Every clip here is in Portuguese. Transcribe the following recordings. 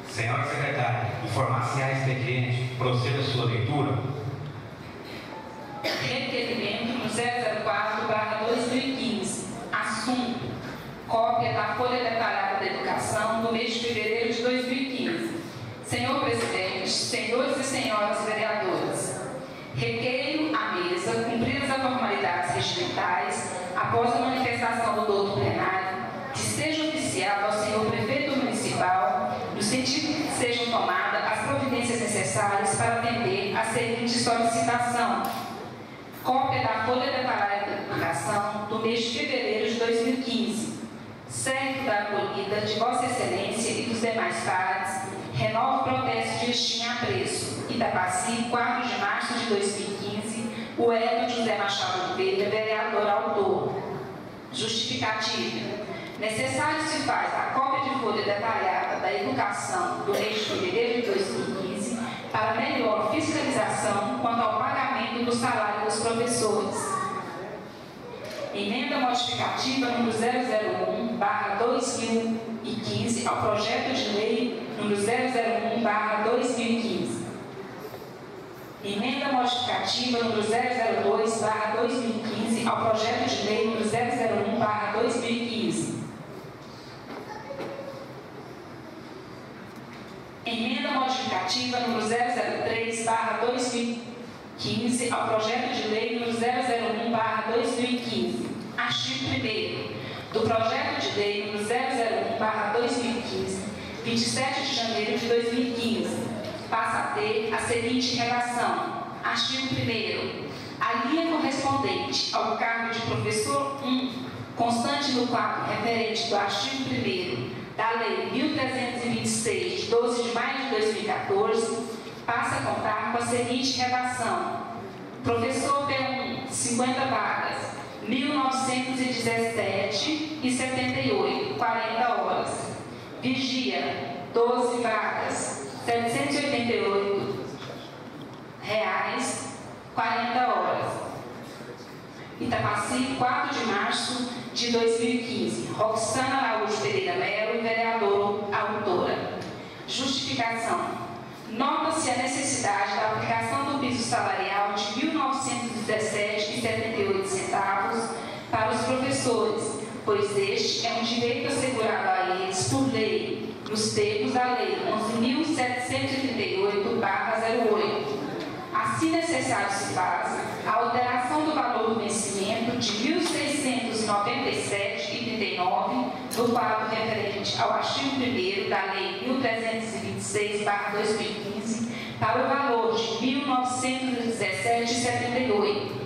Senhora secretária, informar-se a expediente, proceda a sua leitura. Requerimento no 004/2015. Assunto: cópia da Folha Detalhada da Educação do mês de fevereiro de 2015. Senhor presidente, senhores e senhoras vereadores, requeiro à mesa, cumpridas as formalidades regimentais, após a manifestação do doutor plenário, que seja oficiado ao senhor prefeito municipal, no sentido de que sejam tomadas as providências necessárias para atender a seguinte solicitação: cópia da Folha Detalhada da Educação do mês de fevereiro de 2015, certo da acolhida de Vossa Excelência e dos demais pares, renova o protesto de estima a preço. Itapaci, 4 de março de 2015, o Hélio José Machado Oliveira, vereador autor. Justificativa: necessário se faz a cópia de folha detalhada da educação do mês de fevereiro de 2015 para melhor fiscalização quanto ao pagamento do salário dos professores. Emenda modificativa número 001/2015 ao projeto de lei número 001/2015. Emenda modificativa número 002/2015 ao projeto de lei número 001/2015. Emenda modificativa número 003/2015 ao projeto de lei número 001/2015. Artigo 1º do projeto de lei número 001/2015, 27 de janeiro de 2015, passa a ter a seguinte redação. Artigo 1º. A linha correspondente ao cargo de professor 1, constante no quadro referente do artigo 1º da Lei 1326, de 12 de maio de 2014, passa a contar com a seguinte redação: professor P1, 50 vagas, 1917,78, 40 horas. Vigia, 12 vagas, R$788, 40 horas. Itapaci, 4 de março de 2015. Roxana Araújo Pereira Melo, vereador, autora. Justificação: nota-se a necessidade da aplicação do piso salarial de R$1.917,78 para os professores, pois este é um direito assegurado a eles por lei, nos termos da Lei 11.738/08. Assim necessário se faz a alteração do valor do vencimento de R$1.697,39 do quadro referente ao artigo 1º da Lei 1326/2015 para o valor de R$1.917,78.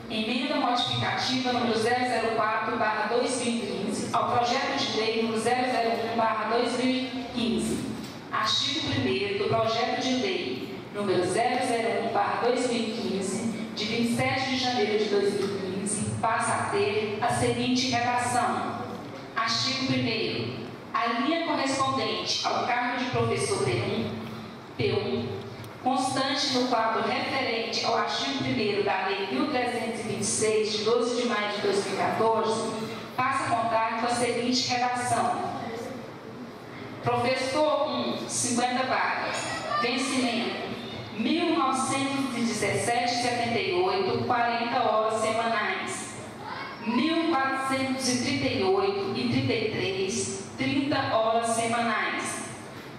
Emenda modificativa número 004/2015 ao projeto de lei número 001/2015. Artigo 1º do projeto de lei número 001/2015, de 27 de janeiro de 2015, passa a ter a seguinte redação. Artigo 1º. A linha correspondente ao cargo de professor P1, constante no quadro referente ao artigo 1º da Lei 1326, de 12 de maio de 2014, passa a contar com a seguinte redação: professor 1, 50 vagas, vencimento 1.917,78, 40 horas semanais, 1.438,33, 30 horas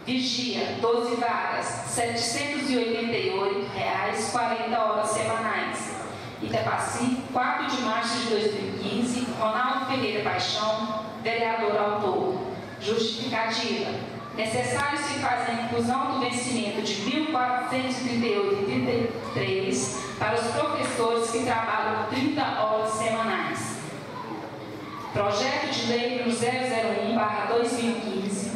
Vigia, 12 vagas, R$ 788,40 semanais. Itapaci, 4 de março de 2015, Ronaldo Pereira Paixão, vereador autor. Justificativa. Necessário se fazer a inclusão do vencimento de R$ 1.438,33 para os professores que trabalham 30 horas semanais. Projeto de Lei número 001/2015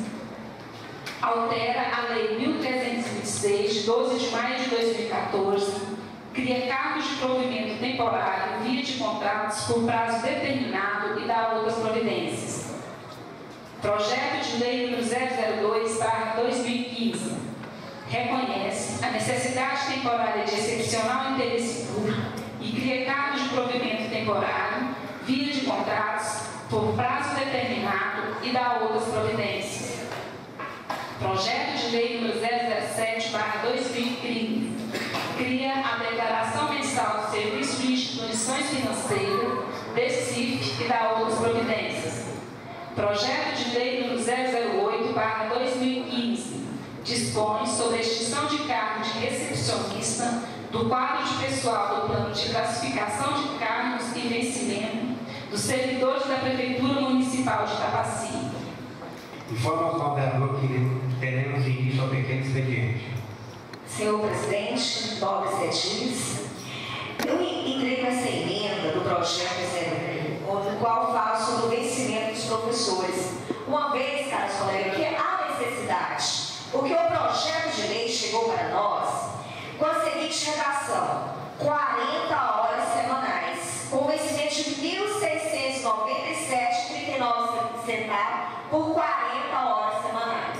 altera a Lei 1.326, de 12 de maio de 2014, cria cargos de provimento temporário via de contratos por prazo determinado e dá outras providências. Projeto de Lei número 002/2015 reconhece a necessidade temporária de excepcional interesse público e cria cargos de provimento temporário via de contratos por prazo determinado e dá outras providências. Projeto de Lei número 007/2015 cria a Declaração Mensal do Serviço de Instituições Financeiras, DECIF, e dá outras providências. Projeto de Lei número 008/2015 dispõe sobre a extinção de cargo de recepcionista do quadro de pessoal do plano de classificação de cargos e vencimento dos servidores da Prefeitura Municipal de Itapaci. Informa ao moderador que teremos início ao pequeno expediente. Senhor presidente, nobres edis, eu entrei com essa emenda do projeto no qual fala sobre o vencimento dos professores. Uma vez, caros colegas, que há necessidade, porque o projeto de lei chegou para nós com a seguinte redação: 40 horas semanais, com vencimento de R$ 1.697,39 por 40 horas semanais.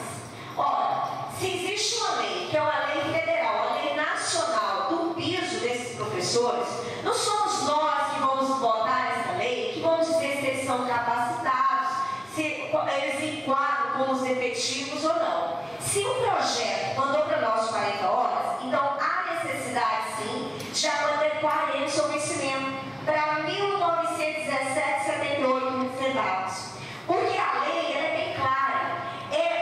Ora, se existe uma lei, que é uma lei federal, uma lei nacional do piso desses professores, não somos nós que vamos votar essa lei, que vamos dizer se eles são capacitados, se eles enquadram como os efetivos ou não. Se o projeto mandou para nós 40 horas, então há necessidade sim de abater 40 seu vencimento para R$ 1.917,78. Porque a lei ela é bem clara.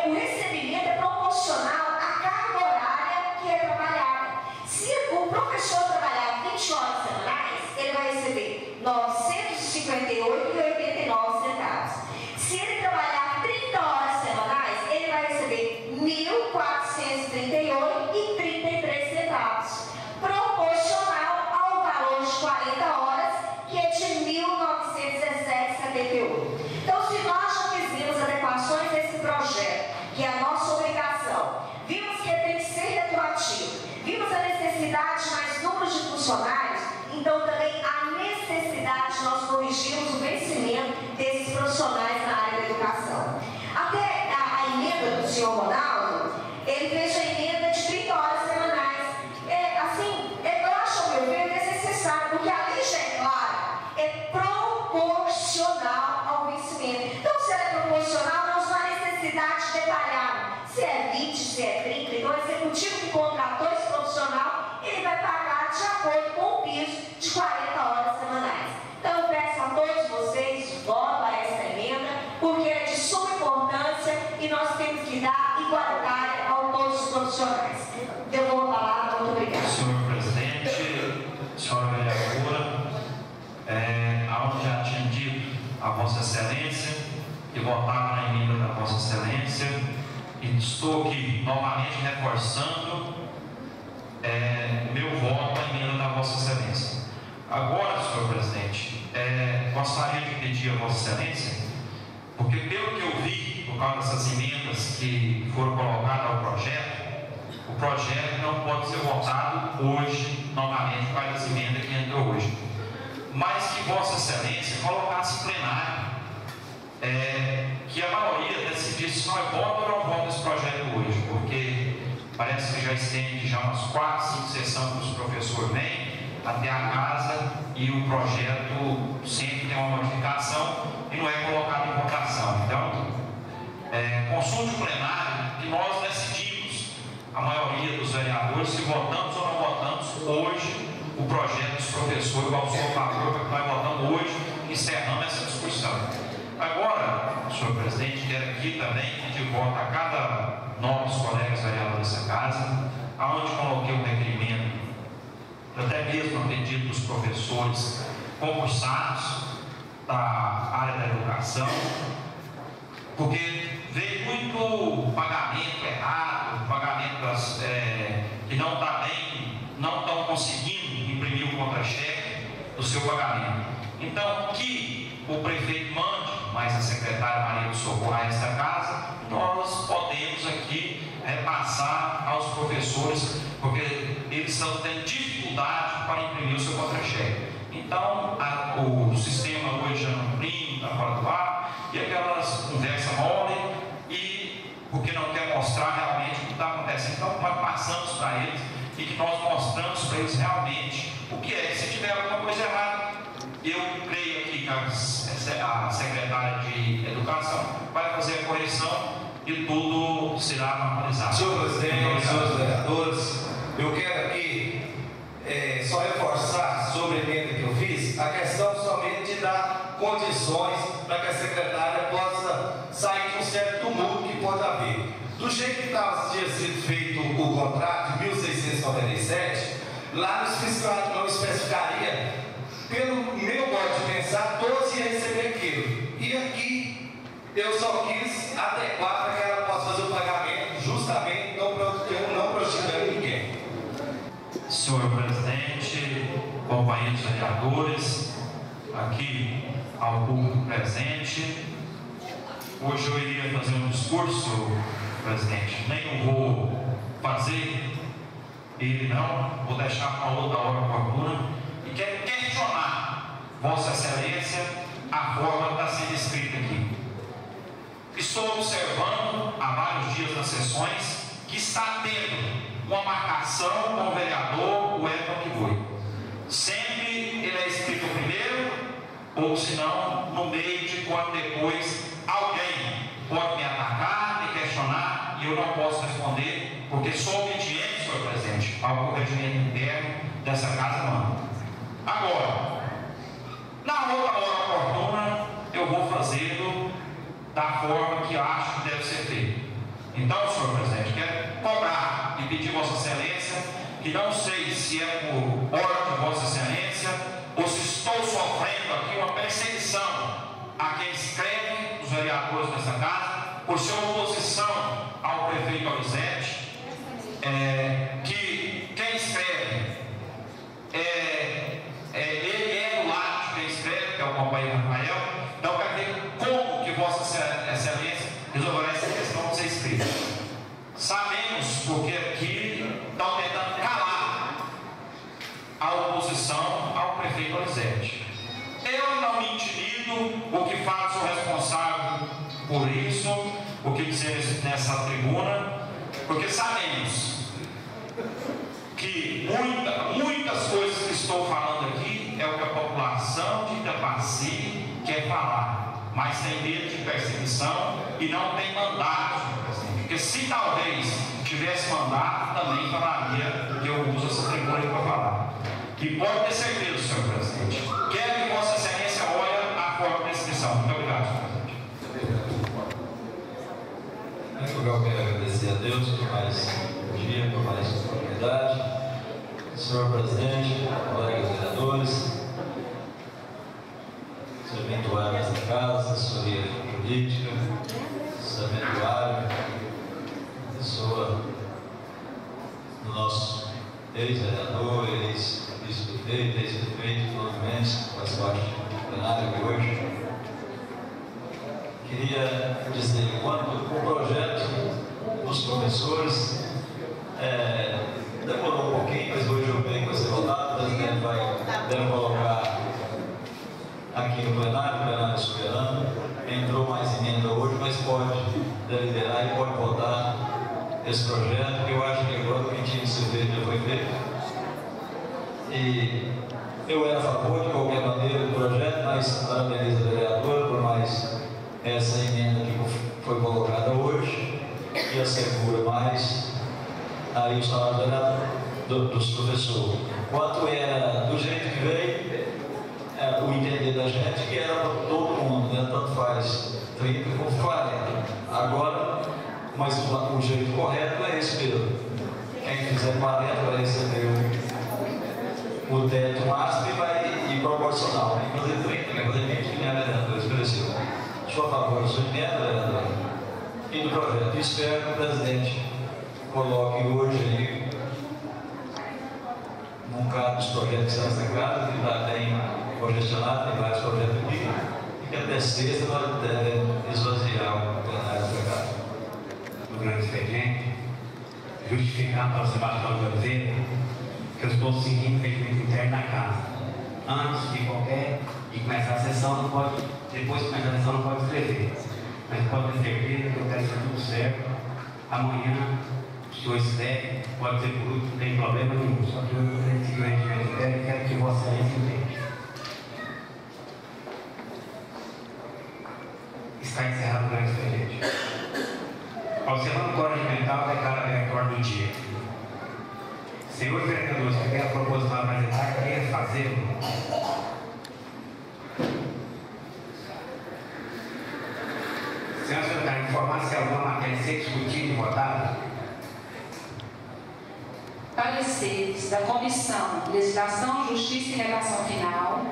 O recebimento é proporcional à carga horária que é trabalhada. Se o professor trabalhar 20 horas semanais, ele vai receber R$ 958,89. Se ele trabalhar 30 horas semanais, ele vai receber R$ 1.438,33, proporcional ao valor de 40 horas, que é de R$ 1.917,78. Então, se nós já fizemos adequações desse projeto, que é a nossa obrigação, vimos que ele tem que ser retroativo, vimos a necessidade de mais números de funcionários, então também há necessidade de nós corrigirmos o vencimento desses profissionais na área da educação. Até a emenda do senhor Ronaldo, ele fez a emenda de 30 horas semanais. Eu acho, ao meu ver, desnecessário, porque a lei já é clara, é proporcional ao vencimento. Então, se ela é proporcional, não há necessidade de detalhar se é 20, se é 30. Então, o executivo que contratou esse profissional, ele vai pagar de acordo com o piso de 40 horas semanais. Então, eu peço a todos vocês, votem a essa emenda, porque é de suma importância e nós temos que dar igualdade a todos os profissionais. Devolvo a palavra, muito obrigada. Senhor presidente, senhora vereadora, aonde já tinha dito a Vossa Excelência que votava na emenda da Vossa Excelência, e estou aqui novamente reforçando o meu voto à emenda da Vossa Excelência. Agora, senhor presidente, gostaria de pedir a Vossa Excelência, porque pelo que eu vi, por causa dessas emendas que foram colocadas ao projeto, o projeto não pode ser votado hoje, novamente, por causa das emendas que entrou hoje. Mas que Vossa Excelência colocasse em plenário, que a maioria decidisse se nós votamos ou não votamos esse projeto hoje, porque parece que já estende já umas 4, 5 sessões que os professores vêm até a casa e o projeto sempre tem uma modificação e não é colocado em votação. Então, consulte o plenário que nós decidimos, a maioria dos vereadores, se votamos ou não votamos hoje o projeto dos professores, igual o senhor falou, que nós votamos hoje, encerramos essa discussão. Agora, senhor presidente, quero aqui também pedir voto a cada novos colegas vereadores dessa casa, aonde coloquei um requerimento, até mesmo a pedido dos professores concursados da área da educação, porque veio muito pagamento errado, pagamento que não está bem, não estão conseguindo imprimir o contra-cheque do seu pagamento. Então, que o prefeito mande, mais a secretária Maria do Socorro a esta casa, nós podemos aqui repassar aos professores, porque eles estão tendo dificuldade para imprimir o seu contra-cheque. Então, o sistema hoje já não imprime, está fora do ar, e aquelas conversas mole, e porque não quer mostrar realmente o que está acontecendo. Então, nós passamos para eles e que nós mostramos para eles realmente o que é. Se tiver alguma coisa errada, eu creio aqui que a secretária de Educação vai fazer a correção e tudo será normalizado. Senhor presidente, senhores vereadores, eu quero aqui só reforçar sobre a emenda que eu fiz, a questão somente de dar condições para que a secretária possa sair de um certo tumulto que pode haver. Do jeito que tinha sido feito o contrato de 1697, lá não especificaria, pelo meu modo de pensar, todos iam receber aquilo. E aqui eu só quis adequar para que ela possa fazer o pagamento justamente não prejudicando ninguém. Senhor presidente, companheiros vereadores, aqui ao público presente, hoje eu iria fazer um discurso, presidente, nem eu vou fazer ele não, vou deixar para outra hora oportuna, e quero questionar Vossa Excelência a forma que está sendo escrita aqui. Estou observando há vários dias nas sessões que está tendo uma marcação com o vereador Wellington Kiboi. Sempre ele é escrito primeiro, ou se não, no meio de quando depois alguém pode me atacar, me questionar, e eu não posso responder, porque sou obediente, senhor presidente, ao regimento interno dessa casa, não. Agora, na outra hora oportuna, eu vou fazê-lo da forma que acho que deve ser feito. Então, senhor presidente, quero cobrar e pedir Vossa Excelência, que não sei se é por ordem de Vossa Excelência, ou se estou sofrendo aqui uma perseguição a quem escreve, os vereadores dessa casa, por sua oposição ao prefeito Alizete, que quem escreve, ele é do lado de quem escreve, que é o companheiro Rafael. Então, quero ver como que Vossa Excelência resolverá essa questão de ser escrita. Sabemos, porque aqui estão tentando calar a oposição ao prefeito Alizete. Eu não me intimido, o que faço sou responsável por isso, o que dizer nessa tribuna, porque sabemos que muitas coisas que estou falando aqui é o que a população de Itapaci quer falar, mas tem medo de perseguição e não tem mandato, porque se talvez tivesse mandato, também falaria que eu uso essa tribuna para falar. E pode ter certeza, senhor presidente, quero que Vossa Excelência olhe a forma de inscrição. Muito obrigado, senhor presidente. Eu quero agradecer a Deus por mais um dia, por mais oportunidade. Senhor presidente, colegas vereadores, serventuário desta casa, assessoria jurídica, serventuário, pessoa do nosso ex-vereador, ex-vice-prefeito, ex-prefeito, novamente, faz parte do plenário de hoje. Queria dizer, quando o projeto dos professores demorou um pouquinho, mas hoje eu venho com esse votado, o presidente deve colocar aqui no plenário, o plenário soberano. Entrou mais emenda hoje, mas pode deliberar e pode votar esse projeto, que eu acho que agora o que tinha que ser feito já foi feito. E eu era a favor de qualquer maneira do projeto, mas parabenizo a vereadora por mais essa emenda que foi colocada hoje, que assegura mais aí o salário dos professores. Quanto era do jeito que veio, o entender da gente que era para todo mundo, né? Tanto faz 30 com 40. Agora, mas o jeito correto é esse mesmo. Quem fizer 40 vai receber o teto máximo e vai ir proporcional. Inclusive 30, inclusive 20, né, vereador? Esclareceu. Deixa eu favor, eu sou emenda, vereador. E do projeto. Espero que o presidente coloque hoje aí num caso dos projetos que serão sagrados, que já tem congestionado, tem vários projetos aqui, e que até sexta nós devemos esvaziar o plenário da casa. No grande expediente, justificar para o Sebastião de Oliveira que eu estou seguindo o regimento interno da casa. Antes de começar a sessão, não pode, depois de começar a sessão, não pode escrever. Mas pode ter certeza que eu quero ser tudo certo. Amanhã, o senhor escreve, pode ser por último, não tem problema nenhum. Só que eu tenho que seguir o regimento interno e quero que Vossa Excelência entenda. Está encerrado o grande expediente. Observando o Código Regimental, declara aleatório do dia. Senhores vereadores, que quer a proposição apresentar, queira fazê-lo. Senhor secretário, informar se alguma matéria ser discutida e votada. Pareceres da Comissão de Legislação, Justiça e Redação Final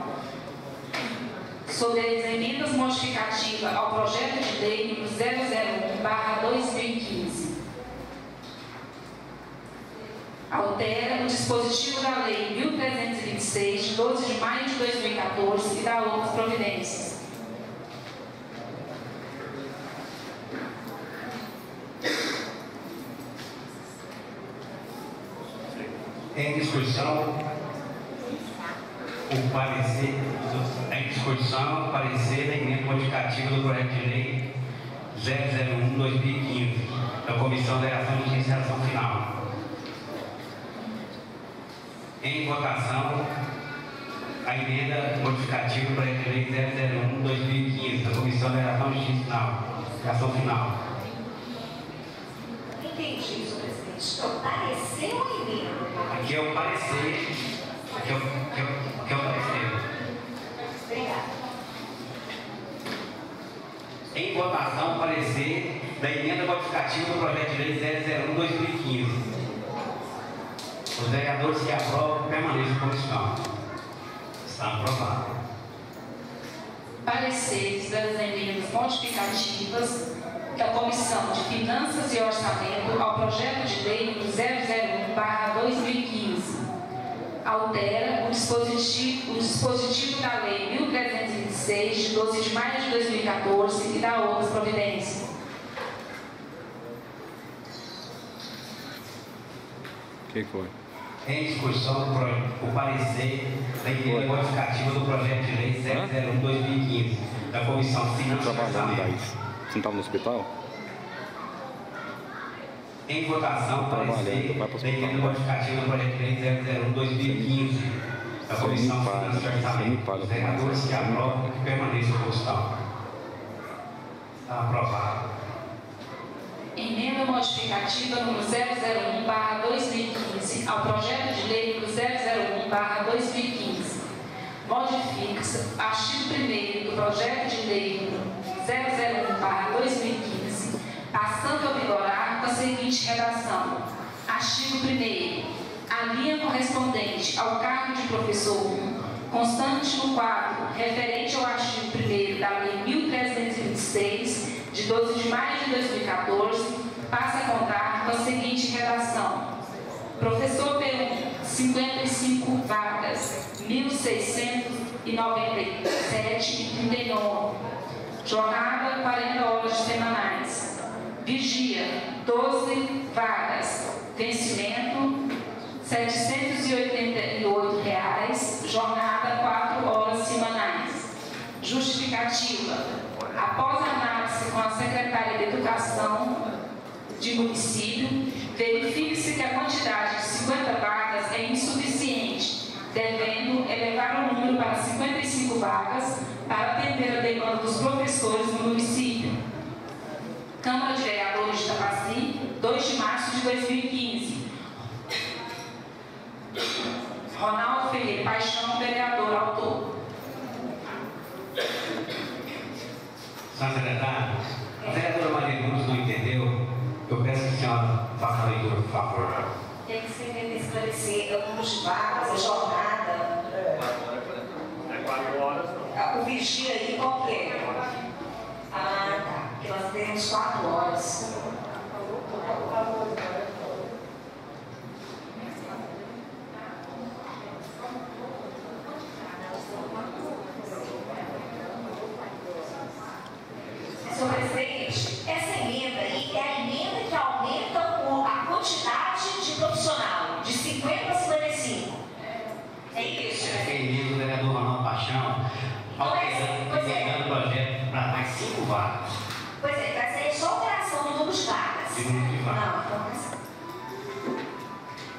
sobre as emendas modificativas ao projeto de lei número 001/2015. Altera o dispositivo da Lei 1326, de 12 de maio de 2014 e dá outras providências. Em discussão, o parecer da emenda modificativa do projeto de lei 001/2015, da Comissão de Legislação e Justiça e Redação Final. Em votação, a emenda modificativa do projeto de lei 001/2015, da Comissão de Legislação e Justiça e Redação Final. Entendi isso, presidente. Então, parecer ou emenda? Aqui é o parecer. Aqui é o parecer. Obrigada. Em votação, o parecer da emenda modificativa do projeto de lei 001/2015. Os vereadores que aprovam permaneçam em comissão. Está aprovado. Pareceres das emendas modificativas da Comissão de Finanças e Orçamento ao projeto de lei número 001/2015. Altera o dispositivo da Lei 1326, de 12 de maio de 2014 e dá outras providências. Quem foi? Em discussão, o parecer da emenda modificativa do projeto de lei 001/2015, da Comissão de Finanças e Orçamento. Você não estava no hospital? Em votação, o parecer da emenda modificativa do projeto de lei 001/2015, da Comissão de Finanças e Orçamento. Os vereadores que aprovam permaneçam em comissão. Está aprovado. Emenda modificativa número 001/2015 ao projeto de lei número 001/2015. Modifica-se o artigo 1º do projeto de lei número 001/2015, passando a vigorar com a seguinte redação. Artigo 1º. A linha correspondente ao cargo de professor 1, constante no quadro referente ao artigo 1º da Lei 1326, de 12 de maio de 2014, passa a contar com a seguinte redação. Professor P1, 55 vagas, 1.697,39. Jornada, 40 horas semanais. Vigia, 12 vagas. Vencimento, R$ 788. Jornada, 4 horas semanais. Justificativa. Após a análise com a Secretaria de Educação de município, verifique-se que a quantidade de 50 vagas é insuficiente, devendo elevar o número para 55 vagas para atender a demanda dos professores no município. Câmara de Vereadores de Tabaci, 2 de março de 2015. Ronaldo Ferreira Paixão, vereador, autor. Senhora secretária, a vereadora Maria Lourdes não entendeu. Eu peço que a senhora faça a leitura, por favor. Tem que ser esclarecer o número de vagas, a jornada. É 4 horas, não. O vigia aí, qual que é? Ah, tá. Porque nós temos 4 horas. Senhor presidente, essa emenda aí é a emenda que aumenta a quantidade de profissional, de 50 para 55. É isso? É emenda do vereador Ronaldo Paixão, alterando o projeto para mais 5 vagas. Pois é, vai ser só alteração do número de vagas. De número de vagas. Não, então não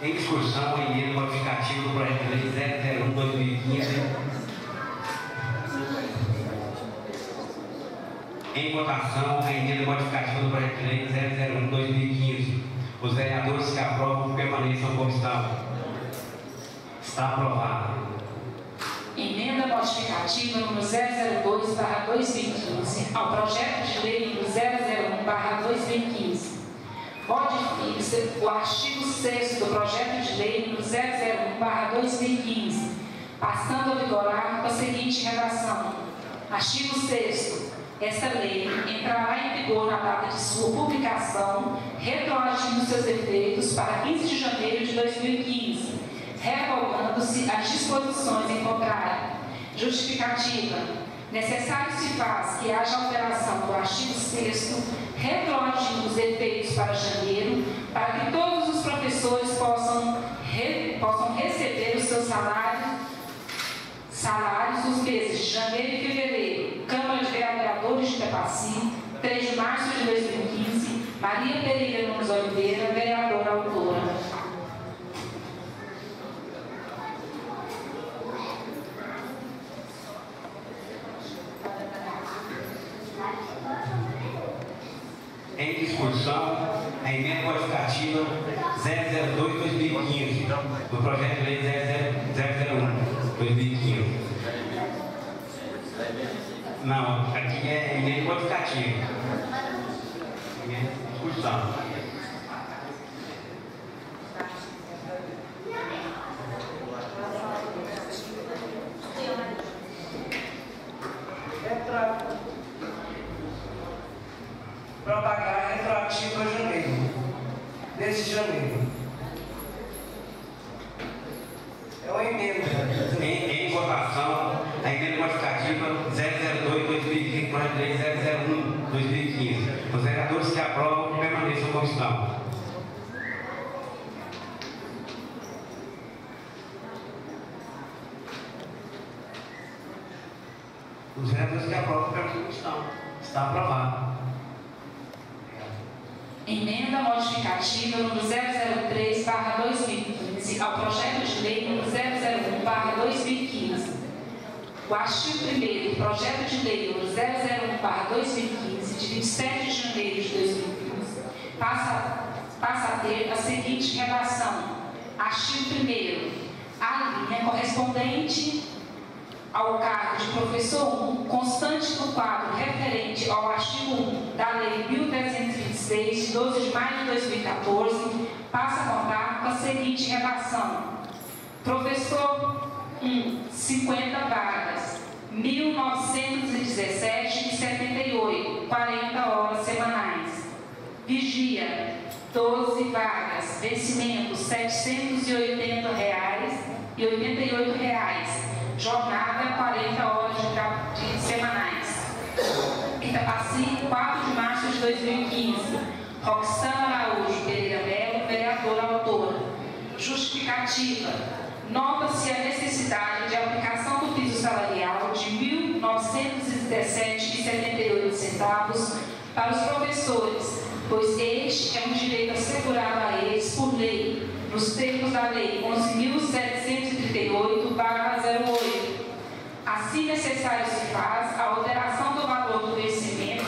é. Em discussão, a emenda modificativa do projeto de lei 001/2015. Em votação, a emenda modificativa do projeto de lei 001/2015. Os vereadores que aprovam permaneçam como estão. Está aprovado. Emenda modificativa número 002/2015 ao projeto de lei número 001/2015. Modifica-se o artigo 6º do projeto de lei número 001/2015, passando a vigorar com a seguinte redação. Artigo 6º. Esta lei entrará em vigor na data de sua publicação, retroagindo seus efeitos para 15 de janeiro de 2015, revogando-se as disposições em contrário. Justificativa. Necessário se faz que haja alteração do artigo 6º, retroagindo os efeitos para janeiro, para que todos os professores possam receber os seus salários dos meses de janeiro e fevereiro. Câmara de Vereadores de Tapaci, 3 de março de 2015, Maria Pereira Nunes Oliveira, vereadora autora. Em discussão, a emenda modificativa 002/2015 do projeto de lei 001/2015. Não, aqui é emenda modificativa. Emenda de discussão. Para pagar retroativo a janeiro, desde janeiro. É uma emenda. Em votação, a emenda modificativa 002/2015, projeto de lei 001/2015. Os vereadores que aprovam permaneçam como estão. Os vereadores que aprovam permaneçam como estão. Está aprovado. Emenda modificativa número 003/2015 ao projeto de lei número 001/2015. O artigo 1º do projeto de lei número 001/2015, de 27 de janeiro de 2015, passa a ter a seguinte redação. Artigo 1º. A linha correspondente ao cargo de professor 1, constante no quadro referente ao artigo 1 da Lei 1326, de 12 de maio de 2014, passa a contar com a seguinte redação. Professor 1, 50 vagas, 1.917,78, 40 horas semanais. Vigia, 12 vagas, vencimento R$ 780,88. Jornada 40 horas de semanais. Itapaci, 4 de março de 2015. Roxana Araújo Pereira Melo, vereadora autora. Justificativa. Nota-se a necessidade de aplicação do piso salarial de R$ 1.917,78 para os professores, pois este é um direito assegurado a eles por lei, nos termos da Lei 11.738/08. Assim necessário se faz a alteração do valor do vencimento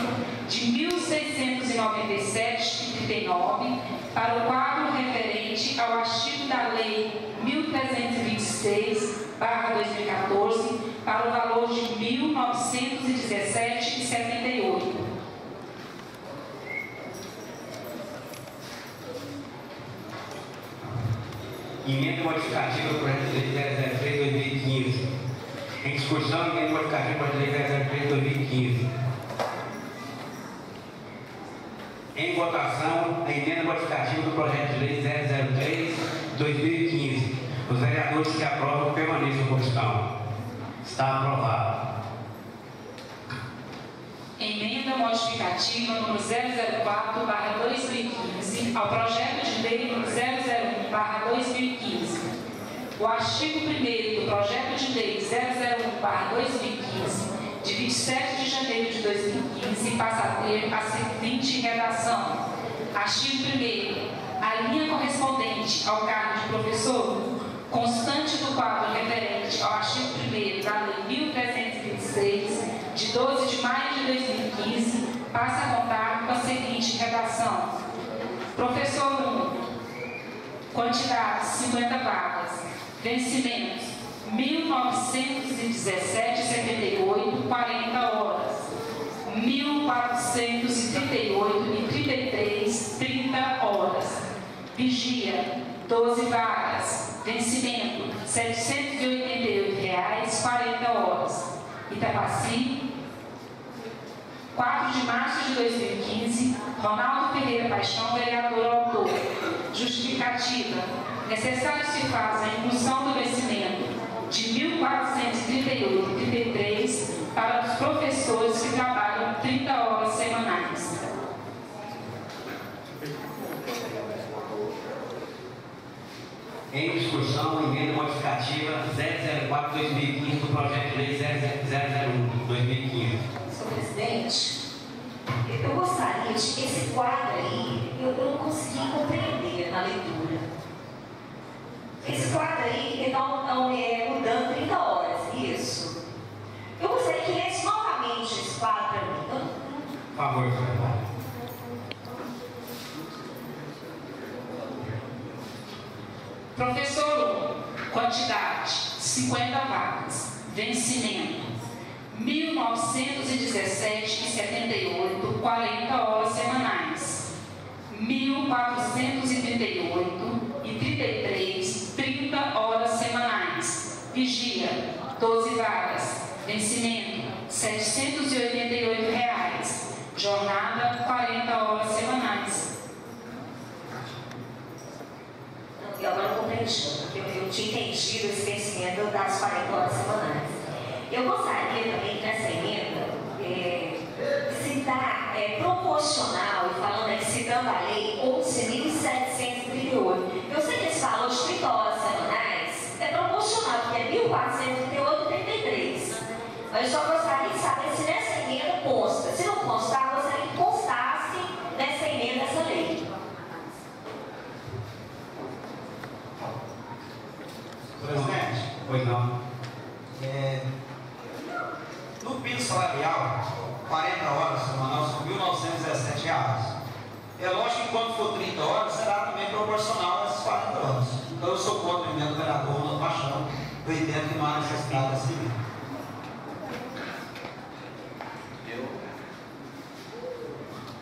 de R$ 1.697,39 para o quadro referente ao artigo da Lei 1.326/2014 para o valor de R$ 1.917,78. emenda modificativa do projeto de lei 003/2015. Em discussão, emenda modificativa do projeto de lei 003/2015. Em votação, a emenda modificativa do projeto de lei 003/2015. Os vereadores que aprovam permaneçam em comissão. Está aprovado. Emenda modificativa número 004/2015 ao projeto de lei número 001/2015. O artigo 1º do projeto de lei 001/2015, de 27 de janeiro de 2015, passa a ter a seguinte redação. Artigo 1º. A linha correspondente ao cargo de professor, constante do quadro referente ao artigo 1º da Lei 1326, de 12 de maio de 2015, passa a contar com a seguinte redação. Professor 1, quantidade 50 vagas, vencimentos 1917,78, 40 horas, 1438,33, 30 horas. Vigia, 12 vagas, vencimento R$ 788,00, 40 horas. Itapaci, 4 de março de 2015, Ronaldo Ferreira Paixão, vereador autor. Justificativa. Necessário se faz a inclusão do vencimento de R$ 1.438,33 para os professores que trabalham 30 horas semanais. Em discussão, emenda modificativa 004/2015 do projeto de lei 001/2015. Senhor presidente, eu gostaria de esse quadro aí, eu não consegui compreender na leitura. Esse quadro aí não é mudando 30 horas, isso. Eu gostaria que lesse novamente esse quadro para mim. Por favor, secretário. Professor 1, quantidade 50 vagas, vencimento 1917,78, 40 horas semanais, 1438,33, 30 horas semanais. Vigia, 12 vagas, vencimento R$ 788,00, jornada 40 horas semanais. E agora eu compreendi, porque eu tinha entendido esse vencimento das 40 horas semanais. Eu gostaria também que nessa emenda citar proporcional, e falando aqui, citando a lei 11.738. Eu sei que esse valor de 30 horas semanais é proporcional, porque é 1.438,33. Mas eu só gostaria de saber se nessa emenda consta. Se não constar, eu gostaria que constasse nessa emenda essa lei. Presidente, Pois não. no piso salarial, 40 horas semanal são R$ 1.917. É lógico que quando for 30 horas, será também proporcional a essas 40 horas. Então eu sou contra o emenda do vereador Ronaldo Paixão. Eu entendo que não há necessidade dessa emenda.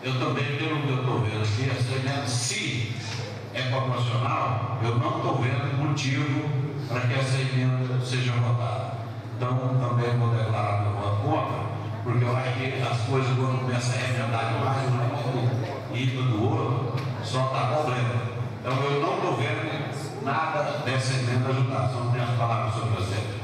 Eu também, pelo que eu estou vendo aqui, essa emenda, se é proporcional, eu não estou vendo motivo para que essa emenda seja votada. Então, também vou declarar meu voto contra, porque eu acho que as coisas, quando começam a remendar demais um e do outro, só está problema. Então, eu não estou vendo nada dessa emenda ajudar. Só não tenho as palavras, senhor presidente.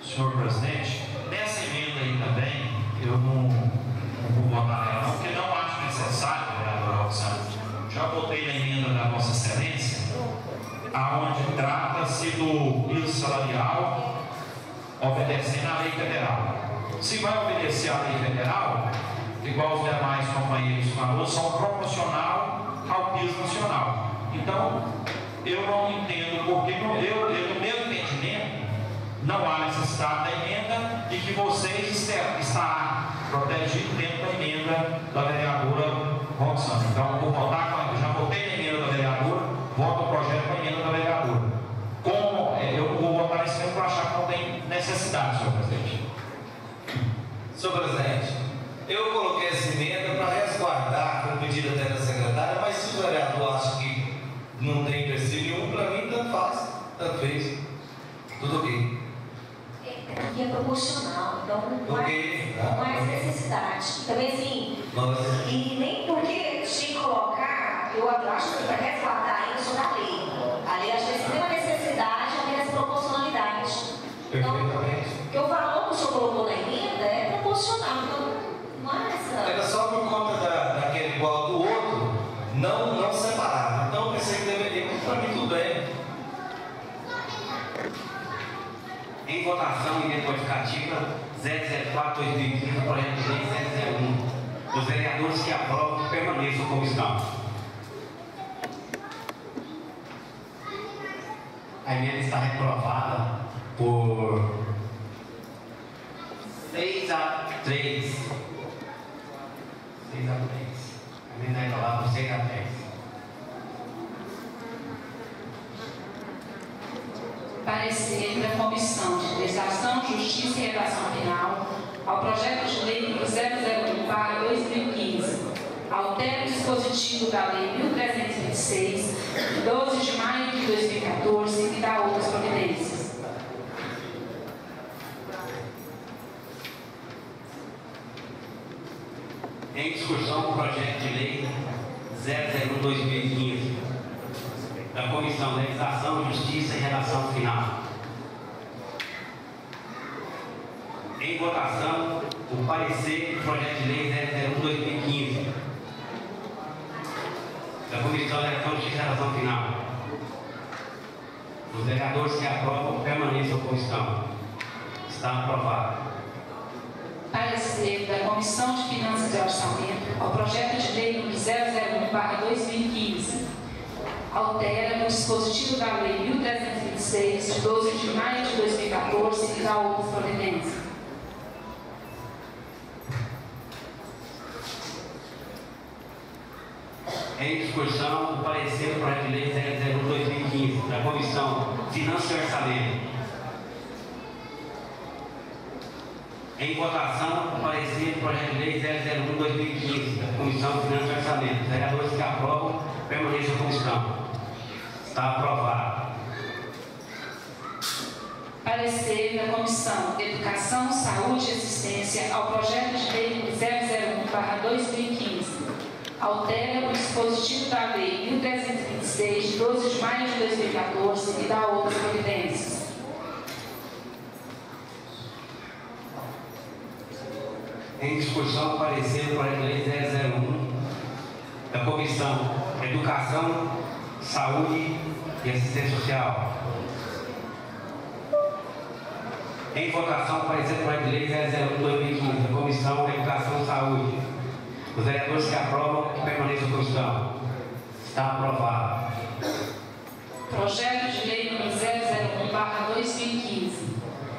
Senhor presidente, nessa emenda aí também, eu não vou votar nela não, porque não acho necessário, vereador Alexandre. Já votei na emenda da Vossa Excelência, aonde trata-se do piso salarial obedecendo à lei federal. Se vai obedecer à lei federal, igual os demais companheiros falou, são proporcional ao piso nacional. Então, eu não entendo porque no meu entendimento não há necessidade da emenda e que vocês estará protegido dentro da emenda da vereadora Roxana. Então, vou votar com já votei na emenda da vereadora, voto o projeto com a emenda da vereadora. Como eu vou votar nesse mesmo para achar que não tem necessidade, senhor presidente. Senhor presidente, eu coloquei essa emenda para resguardar, como pedido até da secretária, mas se o vereador acha que não tem empecilho nenhum, para mim tanto faz, tanto fez. Tudo ok. E é proporcional, então não há mais necessidade. Também assim, e nem porque se colocar, eu acho que para resguardar ainda sou da lei. A lei acho que tem uma necessidade, a lei é proporcionalidade. Então, porque o valor que o senhor colocou na emenda é proporcional, então não é essa. Era só por conta daquele igual do outro, não separar. Então eu pensei que deveria, para mim tudo bem. Em votação, emenda modificativa 004/2015, projeto de lei 001. Os vereadores que aprovam permaneçam como estão. A emenda está reprovada por 6 a 3. 6 a 3. A emenda é reprovada por 6 a 3. Parecer da Comissão de Legislação, Justiça e Redação Final ao projeto de lei número 001/2015. Altera o dispositivo da Lei 1326, de 12 de maio de 2014 e dá outras providências. Em discussão, o projeto de lei 001/2015 da Comissão de Legislação, Justiça e Redação Final. Em votação, o parecer do projeto de lei 001/2015 da Comissão de Legislação, Justiça e Redação Final. Os vereadores que aprovam permaneçam como estão. Está aprovado. Parecer da Comissão de Finanças e Orçamento ao projeto de lei número 001/2015. Altera o dispositivo da Lei 1326, de 12 de maio de 2014 e dá outras providências. Em discussão, o parecer do projeto de lei 001/2015 da Comissão de Finanças e Orçamento. Em votação, o parecer do projeto de lei 001/2015 da Comissão de Finanças e Orçamento. Os vereadores que aprovam permaneçam como estão. Está aprovado. Parecer da Comissão de Educação, Saúde e Assistência ao projeto de lei 001/2015. Altera o dispositivo da Lei 1326, de 12 de maio de 2014 e dá outras providências. Em discussão, o parecer do projeto de lei 001 da Comissão de Educação, Saúde e Assistência Social. Em votação, o parecer do projeto de lei 001/2015 da Comissão de Educação e Saúde. Os vereadores que aprovam que permaneçam como estão. Está aprovado. Projeto de lei número 001/2015,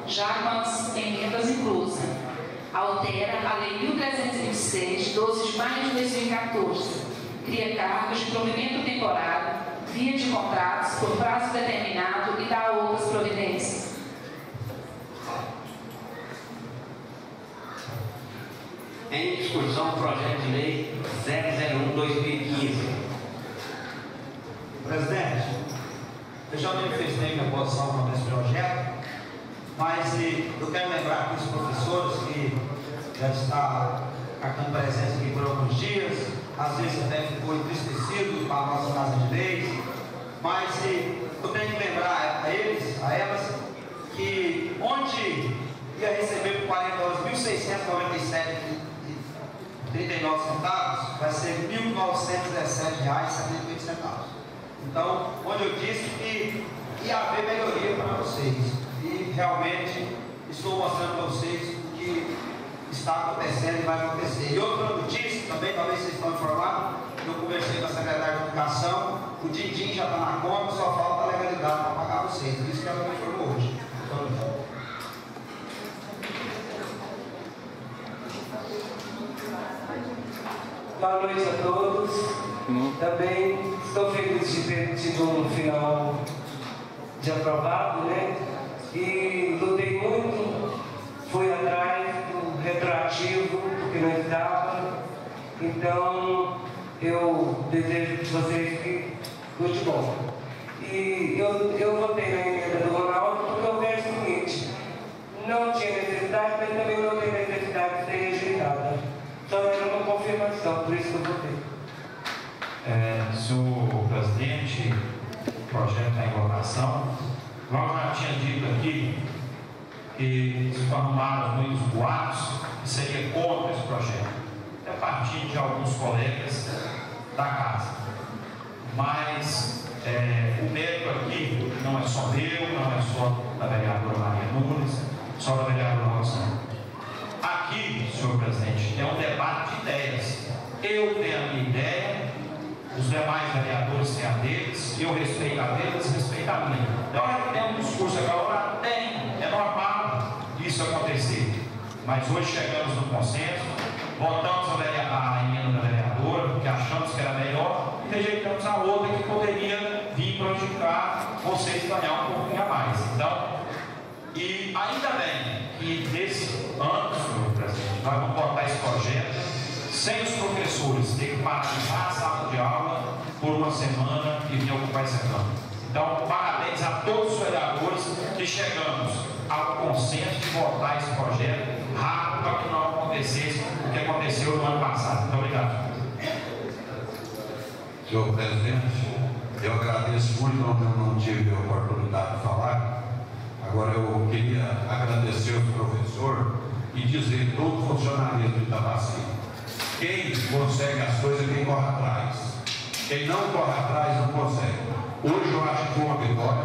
já com as emendas inclusas. Altera a Lei 1326, de 12 de maio de 2014. Cria cargos de provimento temporário, via de contratos por prazo determinado e dá outras providências. Em discussão, o projeto de lei 001/2015. Presidente, eu já manifestei minha posição contra esse projeto, mas eu quero lembrar aqui os professores que já estão marcando presença aqui por alguns dias, às vezes até ficou entristecido com a nossa casa de leis, mas eu tenho que lembrar a eles, a elas, que onde ia receber por 40 horas R$ 1.697,39, vai ser R$ 1.917,78. Então, onde eu disse que ia haver melhoria para vocês. E realmente estou mostrando para vocês o que está acontecendo e vai acontecer. E outra notícia, também talvez vocês estão informados, eu conversei com a secretária de Educação, o din-din já está na conta, só falta a legalidade para pagar vocês. Por isso que ela me informou hoje. Boa noite a todos. Também estou feliz de ter tido um final de aprovado, né? E lutei muito, fui atrás do retroativo, porque não estava. Então, eu desejo que vocês que futebol. E eu votei na emenda do Ronaldo porque eu vejo o seguinte, não tinha necessidade, mas também não tem necessidade de ser rejeitada. Só era uma confirmação, por isso que eu votei. Senhor presidente, o projeto está em votação. Nós já tínhamos dito aqui que se formaram muitos boatos que seria contra esse projeto, a partir de alguns colegas da casa. Mas o mérito aqui não é só meu, não é só da vereadora Maria Nunes, só da vereadora Rosana. Aqui, senhor presidente, é um debate de ideias. Eu tenho a minha ideia, os demais vereadores têm a deles, eu respeito a deles, respeito a minha. Então, tem um discurso agora, é normal isso acontecer. Mas hoje chegamos no consenso, votamos a emenda da vereadora, porque achamos que era melhor, e rejeitamos a outra que poderia vir prejudicar vocês ganhar um pouquinho a mais. Então, e ainda bem que nesse ano, senhor presidente, nós vamos botar esse projeto sem os professores ter que paralisar a sala de aula por uma semana e vir ocupar essa câmara. Então, parabéns a todos os vereadores que chegamos ao consenso de votar esse projeto rápido para que não acontecesse o que aconteceu no ano passado. Muito obrigado. Senhor presidente, eu agradeço muito, não tive a oportunidade de falar. Agora eu queria agradecer ao professor e dizer todo o funcionalismo de Itabaci. Quem consegue as coisas, quem corre atrás. Quem não corre atrás, não consegue. Hoje eu acho que foi uma vitória.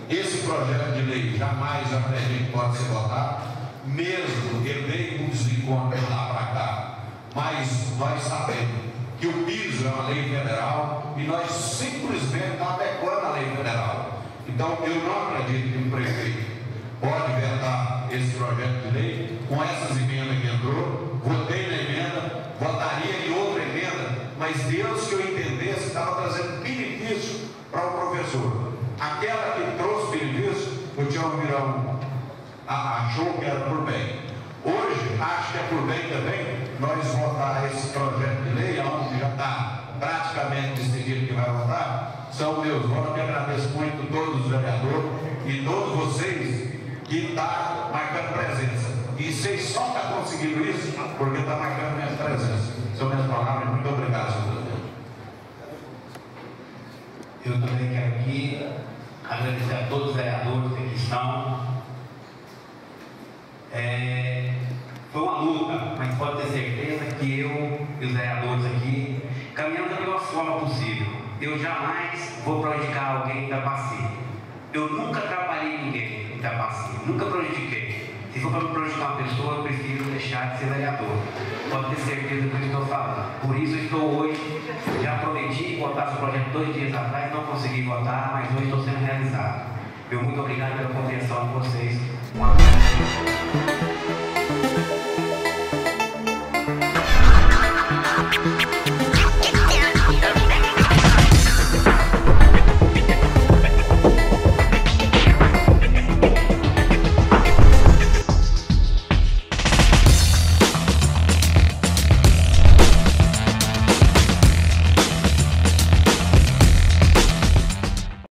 Esse projeto de lei jamais a gente pode ser votado, mesmo que veio um desencontro lá para cá. Mas nós sabemos que o piso é uma lei federal e nós simplesmente estamos adequando a lei federal. Então eu não acredito que o prefeito pode vetar esse projeto de lei com essas emendas que entrou. Votei na emenda, votaria em outra emenda, mas Deus que eu entendesse estava trazendo benefício para o professor. Aquela que trouxe benefício, o Tião Virão achou que era por bem. Hoje, acho que é por bem também nós votar esse projeto de lei, onde já está praticamente decidido que vai votar. São meus votos, eu agradeço muito todos os vereadores e todos vocês que estão marcando presença. E vocês só estão conseguindo isso porque estão marcando minha presença. São minhas palavras, muito obrigado, senhor presidente. Eu também quero aqui agradecer a todos os vereadores que aqui estão. Foi uma luta, mas pode ter certeza que eu e os vereadores aqui caminhamos da melhor forma possível. Eu jamais vou prejudicar alguém em Itabaci. Eu nunca atrapalhei ninguém em Itabaci, nunca prejudiquei. Se for para me prejudicar uma pessoa, eu prefiro deixar de ser vereador. Pode ter certeza do que eu estou falando. Por isso eu estou hoje, já prometi votar esse projeto 2 dias atrás, não consegui votar, mas hoje estou sendo realizado. Meu muito obrigado pela compreensão de vocês.